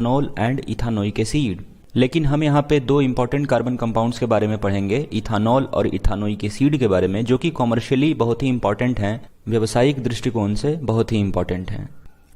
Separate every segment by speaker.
Speaker 1: Ethanol and ethanoic acid. लेकिन हम यहाँ पे दो इंपॉर्टेंट कार्बन कंपाउंड्स के बारे में पढ़ेंगे, इथानॉल और इथानोइक एसिड के बारे में, जो कि कॉमर्शियली बहुत ही इंपॉर्टेंट हैं, व्यावसायिक दृष्टिकोण से बहुत ही इंपॉर्टेंट हैं।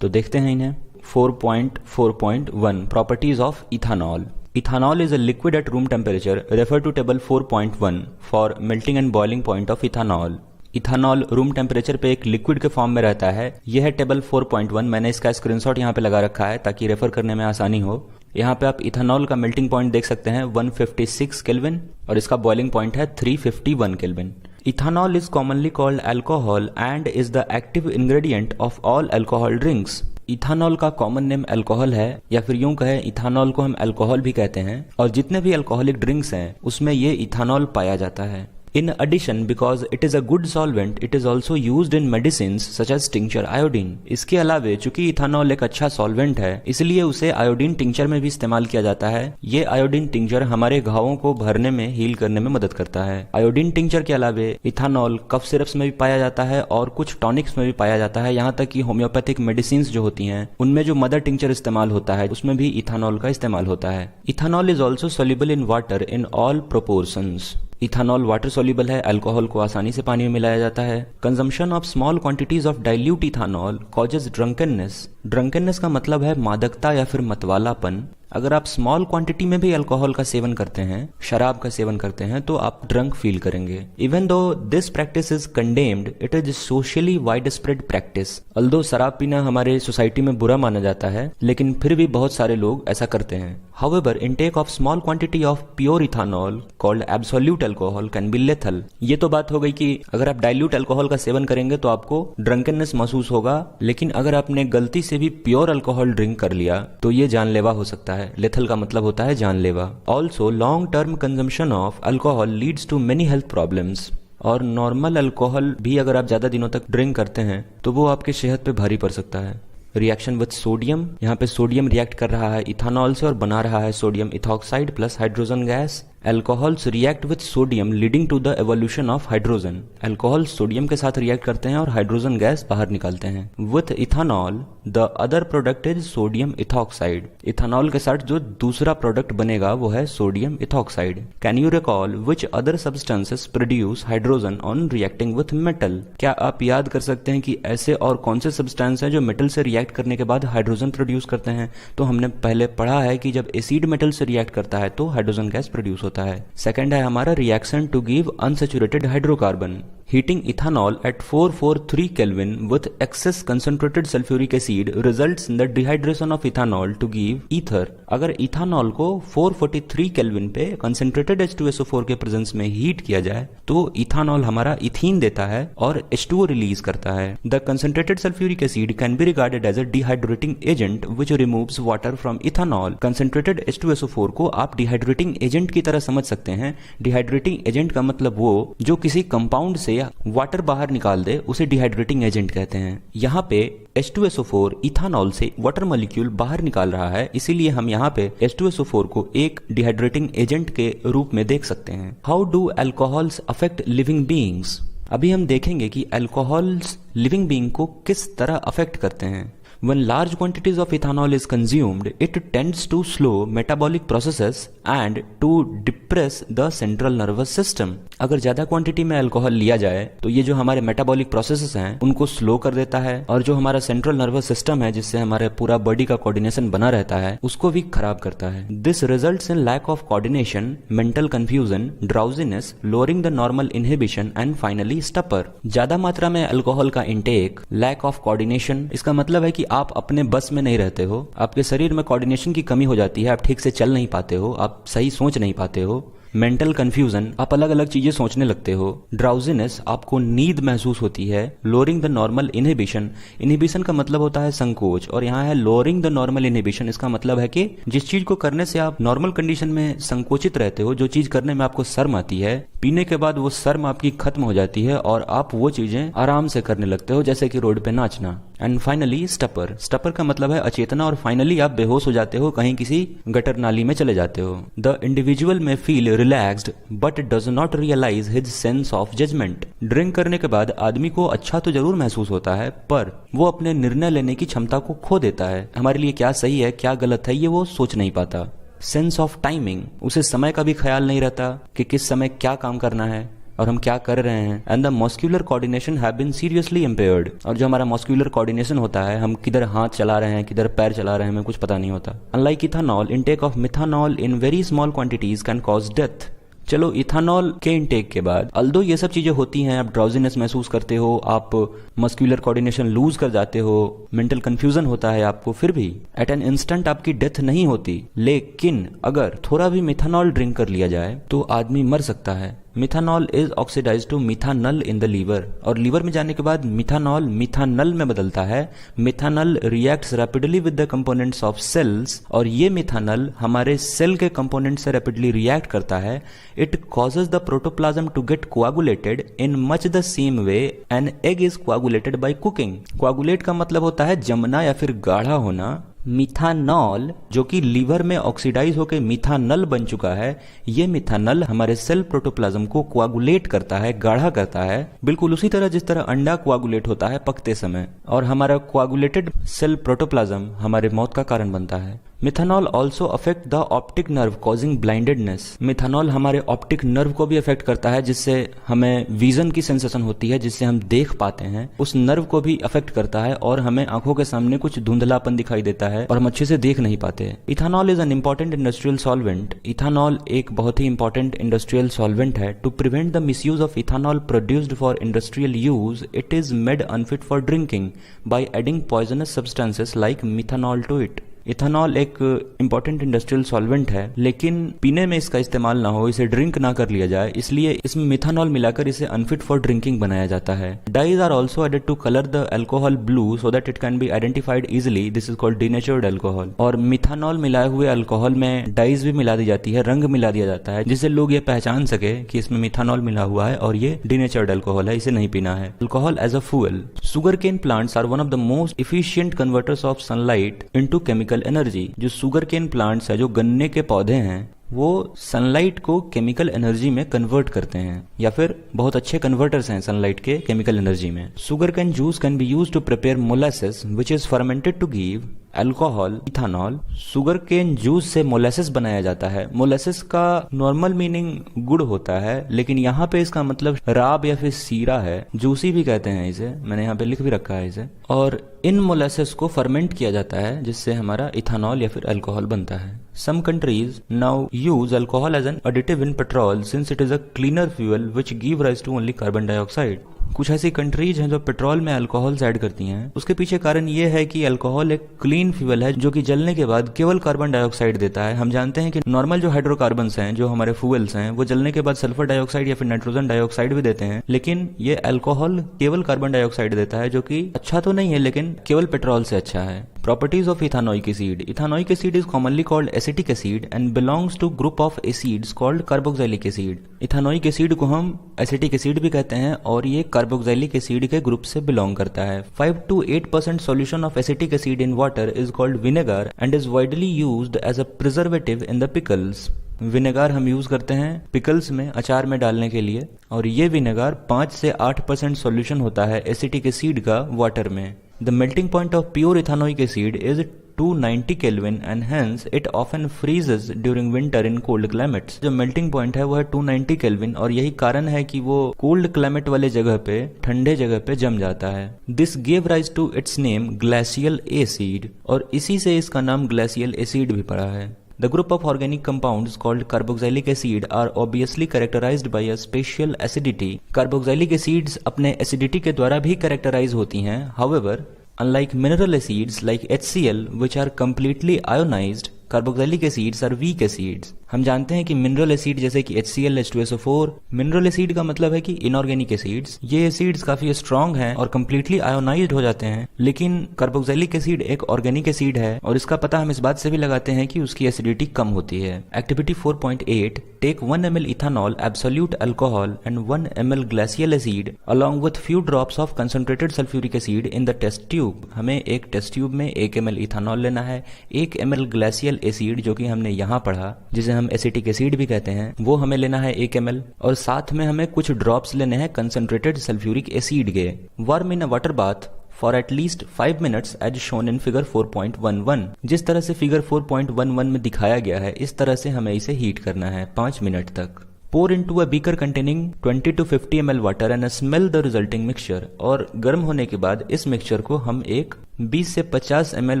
Speaker 1: तो देखते हैं इन्हें। 4.4.1 properties of ethanol. Ethanol is a liquid at room temperature. Refer to table 4.1 for melting and boiling point of ethanol. Ethanol room temperature पे एक लिक्विड के फॉर्म में रहता है। यह है टेबल 4.1। मैंने इसका स्क्रीनशॉट यहाँ पे लगा रखा है ताकि रेफर करने में आसानी हो। यहाँ पे आप इथानॉल का मेल्टिंग पॉइंट देख सकते हैं 156 केल्विन और इसका बॉइलिंग पॉइंट है 351 kelvin. Ethanol is commonly called alcohol and is the active ingredient of all alcohol drinks. Ethanol का कॉमन नेम अल्कोहल है, या फिर यूं कहें इथानॉल को हम अल्कोहल भी कहते हैं, और जितने भी अल्कोहलिक ड्रिंक्स हैं उसमें ये इथानॉल पाया जाता है। In addition, because it is a good solvent, it is also used in medicines such as tincture iodine. इसके अलावे चूंकि इथानॉल एक अच्छा सॉल्वेंट है, इसलिए उसे आयोडीन टिंक्चर में भी इस्तेमाल किया जाता है। ये आयोडीन टिंक्चर हमारे घावों को भरने में, हील करने में मदद करता है। आयोडीन टिंक्चर के अलावे इथानॉल कफ सिरप्स में भी पाया जाता है और कुछ टॉनिक्स में भी पाया जाता है। यहाँ तक कि होम्योपैथिक मेडिसिन जो होती हैं उनमें जो मदर टिंक्चर इस्तेमाल होता है उसमें भी इथानॉल का इस्तेमाल होता है। Ethanol is also soluble in water in all proportions. Ethanol water soluble है, अल्कोहल को आसानी से पानी में मिलाया जाता है। Consumption of small quantities of dilute ethanol causes drunkenness. Drunkenness का मतलब है मादकता या फिर मतवालापन। अगर आप स्मॉल क्वांटिटी में भी अल्कोहल का सेवन करते हैं, शराब का सेवन करते हैं, तो आप ड्रंक फील करेंगे। Even though this practice is condemned, it is socially wide spread practice. Although शराब पीना हमारे सोसाइटी में बुरा माना जाता है, लेकिन फिर भी बहुत सारे लोग ऐसा करते हैं। However, intake of small quantity of pure ethanol called absolute alcohol can be lethal. ये तो बात हो गई कि अगर आप डाइल्यूट अल्कोहल का सेवन करेंगे तो आपको ड्रंकननेस महसूस होगा, लेकिन अगर आपने गलती से भी प्योर अल्कोहल ड्रिंक कर लिया तो ये जानलेवा हो सकता है। लेथल का मतलब होता है जानलेवा। Also long term consumption of alcohol leads to many health problems. और नॉर्मल अल्कोहल भी अगर आप ज्यादा दिनों तक ड्रिंक करते हैं तो वो आपके सेहत पे भारी पड़ सकता है। रिएक्शन विद सोडियम, यहाँ पे सोडियम रिएक्ट कर रहा है इथानॉल से और बना रहा है sodium ethoxide plus hydrogen gas. Alcohols react with sodium leading to the evolution of hydrogen. Alcohol sodium के साथ रिएक्ट करते हैं और हाइड्रोजन गैस बाहर निकालते हैं। With ethanol the other product is sodium ethoxide. Ethanol के साथ जो दूसरा प्रोडक्ट बनेगा वो है sodium ethoxide. Can you recall which other substances produce hydrogen on reacting with metal. क्या आप याद कर सकते हैं कि ऐसे और कौन से सब्सटेंस हैं जो मेटल से रिएक्ट करने के बाद हाइड्रोजन प्रोड्यूस करते हैं? तो हमने पहले पढ़ा है कि जब एसिड मेटल से रिएक्ट करता है तो हाइड्रोजन गैस प्रोड्यूस होता है। सेकंड है हमारा reaction to give unsaturated hydrocarbon. Heating ethanol at 443 Kelvin with excess concentrated sulfuric acid results in the dehydration of ethanol to give ether। अगर इथानॉल को 443 केल्विन पे कंसेंट्रेटेड H2SO4 के presence में heat किया जाए तो इथानॉल हमारा इथीन देता है और H2O रिलीज करता है। The concentrated sulphuric acid can be regarded as a dehydrating agent which removes water from ethanol. Concentrated H2SO4 को आप डिहाइड्रेटिंग एजेंट की तरह समझ सकते हैं। डिहाइड्रेटिंग एजेंट का मतलब वो जो किसी कंपाउंड से वाटर बाहर निकाल दे, उसे डिहाइड्रेटिंग एजेंट कहते हैं। यहाँ पे H2SO4 इथानॉल से वाटर मॉलिक्यूल बाहर निकाल रहा है, इसीलिए हम यहाँ पे H2SO4 को एक डिहाइड्रेटिंग एजेंट के रूप में देख सकते हैं। How do alcohols affect living beings. अभी हम देखेंगे कि अल्कोहल्स लिविंग बीइंग को किस तरह अफेक्ट करते हैं। When large quantities of ethanol is consumed, it tends to slow metabolic processes and to depress the central nervous system। अगर ज्यादा क्वांटिटी में अल्कोहल लिया जाए तो ये जो हमारे मेटाबॉलिक प्रोसेसेस हैं उनको स्लो कर देता है, और जो हमारा सेंट्रल नर्वस सिस्टम है जिससे हमारे पूरा बॉडी का कोऑर्डिनेशन बना रहता है उसको भी खराब करता है। This results in lack of coordination, mental confusion, drowsiness, lowering the normal inhibition and finally stupor. ज्यादा मात्रा में अल्कोहल का इंटेक, लैक ऑफ कोऑर्डिनेशन, इसका मतलब है कि आप अपने बस में नहीं रहते हो, आपके शरीर में कोऑर्डिनेशन की कमी हो जाती है, आप ठीक से चल नहीं पाते हो, आप सही सोच नहीं पाते हो। मेंटल कंफ्यूजन, आप अलग अलग चीजें सोचने लगते हो। ड्राउजीनेस, आपको नींद महसूस होती है। Lowering the normal inhibition, inhibition का मतलब होता है संकोच, और यहाँ है लोअरिंग द नॉर्मल इनहिबिशन, इसका मतलब है कि जिस चीज को करने से आप नॉर्मल कंडीशन में संकोचित रहते हो, जो चीज करने में आपको शर्म आती है, पीने के बाद वो शर्म आपकी खत्म हो जाती है और आप वो चीजें आराम से करने लगते हो, जैसे कि रोड पे नाचना। एंड फाइनली स्टपर, स्टपर का मतलब है अचेतना, और फाइनली आप बेहोश हो जाते हो, कहीं किसी गटर नाली में चले जाते हो। The individual may feel relaxed but does not realise his sense of judgement. Drink करने के बाद आदमी को अच्छा तो जरूर महसूस होता है, पर वो अपने निर्णय लेने की क्षमता को खो देता है। हमारे लिए क्या सही है क्या गलत है ये वो सोच नहीं पाता। सेंस ऑफ टाइमिंग, उसे समय का भी ख्याल नहीं रहता कि किस समय क्या काम करना है और हम क्या कर रहे हैं। And the muscular coordination have been seriously impaired, और जो हमारा मस्क्यूलर कोऑर्डिनेशन होता है, हम किधर हाथ चला रहे हैं किधर पैर चला रहे हैं हमें कुछ पता नहीं होता। Unlike ethanol, intake of methanol in very small quantities can cause death. चलो इथानॉल के इनटेक के बाद अल्दो ये सब चीजें होती हैं, आप ड्राउजीनेस महसूस करते हो, आप मस्क्यूलर कोऑर्डिनेशन लूज कर जाते हो, मेंटल कंफ्यूजन होता है आपको, फिर भी एट एन इंस्टेंट आपकी डेथ नहीं होती। लेकिन अगर थोड़ा भी मिथानॉल ड्रिंक कर लिया जाए तो आदमी मर सकता है। Methanol is oxidised to methanal in the liver, और लीवर में जाने के बाद मिथानॉल मिथानल में बदलता है। Methanal reacts rapidly with the components of cells, और ये मिथानल हमारे सेल के कंपोनेंट से रैपिडली रिएक्ट करता है। It causes the protoplasm to get coagulated in much the same way an egg is coagulated by cooking. Coagulate का मतलब होता है जमना या फिर गाढ़ा होना। मिथानॉल जो कि लीवर में ऑक्सीडाइज होकर मिथानल बन चुका है, ये मिथानल हमारे सेल प्रोटोप्लाज्म को कोआगुलेट करता है, गाढ़ा करता है, बिल्कुल उसी तरह जिस तरह अंडा कोआगुलेट होता है पकते समय। और हमारा कोआगुलेटेड सेल प्रोटोप्लाज्म हमारे मौत का कारण बनता है। Methanol also affect the optic nerve causing blindness. Methanol हमारे ऑप्टिक नर्व को भी अफेक्ट करता है, जिससे हमें विजन की सेंसेशन होती है, जिससे हम देख पाते हैं। उस नर्व को भी अफेक्ट करता है और हमें आंखों के सामने कुछ धुंधलापन दिखाई देता है और हम अच्छे से देख नहीं पाते। Ethanol is an important industrial solvent. Ethanol एक बहुत ही इंपॉर्टेंट इंडस्ट्रियल सॉल्वेंट है। To prevent the misuse of ethanol produced for industrial use, it is made unfit for drinking by adding poisonous substances like methanol to it. Ethanol एक important industrial solvent है, लेकिन पीने में इसका इस्तेमाल ना हो, इसे ड्रिंक ना कर लिया जाए, इसलिए इसमें मिथानॉल मिलाकर इसे अनफिट फॉर ड्रिंकिंग बनाया जाता है। Dyes are also added to colour the alcohol blue so that it can be identified easily. This is called denatured alcohol. और मिथानॉल मिलाए हुए अल्कोहल में डाइज भी मिला दी जाती है, रंग मिला दिया जाता है, जिससे लोग ये पहचान सके कि इसमें मिथानॉल मिला हुआ है और ये डीनेचर्ड अल्कोहल है, इसे नहीं पीना है। Alcohol as a fuel. Sugar cane plants are one of the most efficient converters of sunlight into chemical energy. जो सुगर केन प्लांट्स है, जो गन्ने के पौधे हैं, वो सनलाइट को केमिकल एनर्जी में कन्वर्ट करते हैं, या फिर बहुत अच्छे कन्वर्टर्स हैं सनलाइट के केमिकल एनर्जी में। Sugar cane juice can be used to prepare molasses which is fermented to give alcohol ethanol. Sugar cane juice से मोलासेस बनाया जाता है। मोलासेस का नॉर्मल मीनिंग गुड़ होता है, लेकिन यहाँ पे इसका मतलब राब या फिर सीरा है, जूसी भी कहते हैं इसे, मैंने यहाँ पे लिख भी रखा है इसे। और इन मोलासेस को फर्मेंट किया जाता है, जिससे हमारा इथानॉल या फिर अल्कोहल बनता है। Some countries now use alcohol as an additive in petrol since it is a cleaner fuel which give rise to only carbon dioxide. कुछ ऐसी कंट्रीज हैं जो पेट्रोल में अल्कोहल ऐड करती हैं। उसके पीछे कारण ये है कि अल्कोहल एक क्लीन फ्यूल है जो कि जलने के बाद केवल कार्बन डाइऑक्साइड देता है। हम जानते हैं कि नॉर्मल जो हाइड्रोकार्बन्स हैं, जो हमारे फ्यूल्स हैं, वो जलने के बाद सल्फर डाइऑक्साइड या फिर नाइट्रोजन डाइऑक्साइड भी देते हैं, लेकिन ये अल्कोहल केवल कार्बन डाइऑक्साइड देता है, जो कि अच्छा तो नहीं है लेकिन केवल पेट्रोल से अच्छा है। Properties of ethanoic acid. Ethanoic acid is commonly called acetic acid and belongs to group of acids called carboxylic acid. Ethanoic acid को हम acetic acid भी कहते हैं और ये carboxylic acid के ग्रुप से बिलोंग करता है। 5 to 8% solution of acetic acid in water is called vinegar and is widely used as a preservative in the pickles. Vinegar हम यूज करते हैं पिकल्स में, अचार में डालने के लिए, और ये विनेगार 5 से 8% सॉल्यूशन होता है एसिटिक एसिड का वाटर में। The melting point of pure ethanoic acid is 290 Kelvin and hence it often freezes during winter in cold climates. जो melting point है वो है 290 Kelvin और यही कारण है कि वो cold climate वाले जगह पे, ठंडे जगह पे जम जाता है। This gave rise to its name glacial acid और इसी से इसका नाम glacial acid भी पड़ा है। The group of organic compounds called carboxylic acid are obviously characterized by a special acidity. Carboxylic acids अपने acidity के द्वारा भी characterize होती हैं। However, unlike mineral acids like HCl, which are completely ionized, carboxylic acids are weak acids. हम जानते हैं कि मिनरल एसिड जैसे कि HCl, H2SO4, मिनरल एसिड का मतलब है कि इनऑर्गेनिक एसिड्स, ये एसिड्स काफी स्ट्रॉन्ग हैं और कंप्लीटली आयोनाइज्ड हो जाते हैं, लेकिन कार्बोक्सिलिक एसिड एक ऑर्गेनिक एसिड है और इसका पता हम इस बात से भी लगाते हैं कि उसकी एसिडिटी कम होती है। Activity 4.8 take 1 ml ethanol, absolute alcohol and 1 ml glacial acid along with few drops of concentrated sulphuric acid in the test tube. हमें एक टेस्ट ट्यूब में 1 ml इथानॉल लेना है, 1 ml ग्लेशियल एसिड जो कि हमने यहाँ पढ़ा, जिसे हम एसिटिक एसिड भी कहते हैं, वो हमें लेना है 1 ml और साथ में हमें कुछ ड्रॉप्स लेने हैं कंसंट्रेटेड सल्फ्यूरिक एसिड के। Warm in a water bath for at least 5 minutes as shown in figure 4.11। जिस तरह से फिगर 4.11 में दिखाया गया है इस तरह से हमें इसे हीट करना है 5 मिनट तक। Pour into a beaker containing 20 to 50 ml water and smell the resulting mixture। और गर्म होने के बाद इस मिक्सचर को हम एक 20 से 50 ml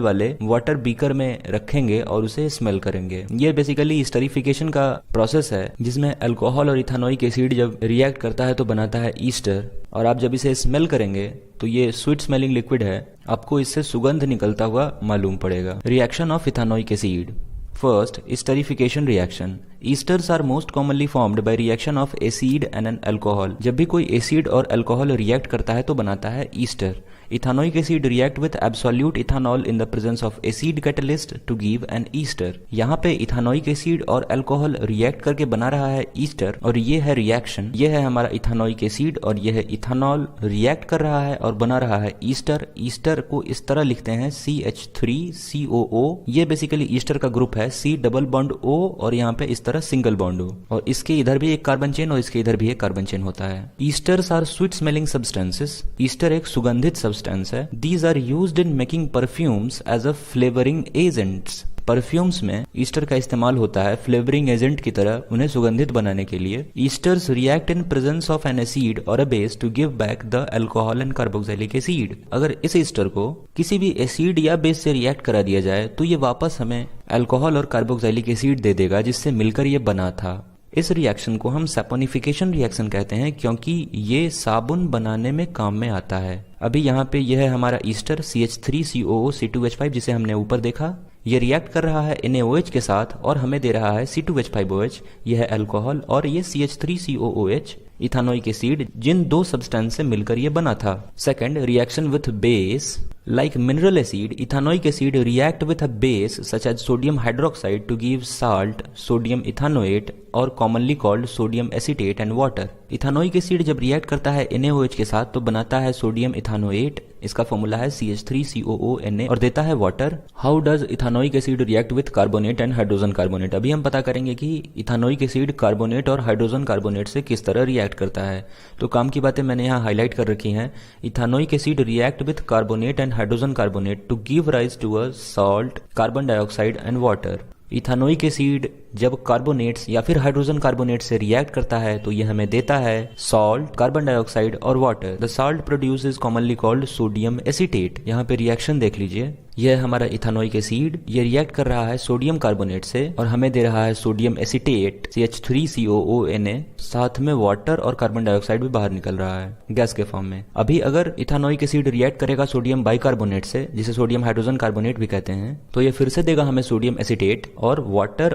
Speaker 1: वाले वाटर बीकर में रखेंगे और उसे स्मेल करेंगे। ये बेसिकली ईस्टरिफिकेशन का प्रोसेस है जिसमें अल्कोहल और इथानोइक एसिड जब रिएक्ट करता है तो बनाता है ईस्टर, और आप जब इसे स्मेल करेंगे तो ये स्वीट स्मेलिंग लिक्विड है, आपको इससे सुगंध निकलता हुआ मालूम पड़ेगा। Reaction of ethanoic acid. First, esterification reaction. Esters are most commonly formed by reaction of acid and an alcohol। जब भी कोई एसिड और अल्कोहल रिएक्ट करता है तो बनाता है ester. Ethanoic acid react with absolute ethanol in the presence of acid catalyst to give an ester. यहाँ पे इथानोइक एसिड और अल्कोहल रिएक्ट करके बना रहा है ईस्टर, और ये है रिएक्शन। ये है हमारा इथानोइक एसिड और ये है इथानॉल रिएक्ट कर रहा है और बना रहा है ईस्टर। ईस्टर को इस तरह लिखते हैं CH3COO। ये बेसिकली ईस्टर का ग्रुप है, C डबल बॉन्ड O और यहाँ पे इस तरह सिंगल बॉन्ड O, और इसके इधर भी एक कार्बन चेन और इसके इधर भी एक कार्बन चेन होता है। Esters are sweet smelling substances. Ester एक सुगंधित सब्सटेंस है। These are used in making perfumes as a flavouring agents. Perfumes में ईस्टर का इस्तेमाल होता है फ्लेवरिंग एजेंट की तरह उन्हें सुगंधित बनाने के लिए। Esters react in presence of an acid और a base to give back the alcohol and carboxylic acid. अगर इस ईस्टर को किसी भी एसिड या बेस से रिएक्ट करा दिया जाए तो ये वापस हमें अल्कोहल और कार्बोक्सिलिक एसिड दे देगा जिससे मिलकर ये बना था। इस रिएक्शन को हम सैपोनिफिकेशन रिएक्शन कहते हैं क्योंकि ये साबुन बनाने में काम में आता है। अभी यहाँ पे यह है हमारा ईस्टर CH3COO C2H5 जिसे हमने ऊपर देखा। ये रिएक्ट कर रहा है NaOH के साथ और हमें दे रहा है C2H5OH। यह है अल्कोहल और ये CH3COOH इथानोइक एसिड, जिन दो सब्सटेंस से मिलकर ये बना था। Second, reaction with base like mineral acid, ethanoic acid react with a base such as sodium hydroxide to give salt, sodium ethanoate और commonly called sodium acetate and water। Ethanoic acid जब react करता है NaOH के साथ तो बनाता है sodium इथानोएट, इसका फॉर्मूला है CH3COONA और देता है water. How does ethanoic acid react with carbonate and hydrogen carbonate. अभी हम पता करेंगे कि इथानोइक एसिड कार्बोनेट और हाइड्रोजन कार्बोनेट से किस तरह रिएक्ट करता है। तो काम की बातें मैंने यहाँ हाईलाइट कर रखी हैं। Ethanoic acid react with carbonate and hydrogen carbonate to give rise to a salt, carbon dioxide and water. Ethanoic acid जब कार्बोनेट्स या फिर हाइड्रोजन कार्बोनेट से रिएक्ट करता है तो यह हमें देता है सॉल्ट, कार्बन डाइऑक्साइड और water. The salt produce is commonly called sodium acetate. यहाँ पे रिएक्शन देख लीजिए, यह है हमारा इथानोइक एसिड, ये रिएक्ट कर रहा है सोडियम कार्बोनेट से और हमें दे रहा है सोडियम एसिटेट CH3COONA, साथ में वाटर और कार्बन डाइऑक्साइड भी बाहर निकल रहा है गैस के फॉर्म में। अभी अगर इथानोइक एसिड रिएक्ट करेगा सोडियम बाइकार्बोनेट से, जिसे सोडियम हाइड्रोजन कार्बोनेट भी कहते हैं, तो ये फिर से देगा हमें सोडियम एसिटेट और वाटर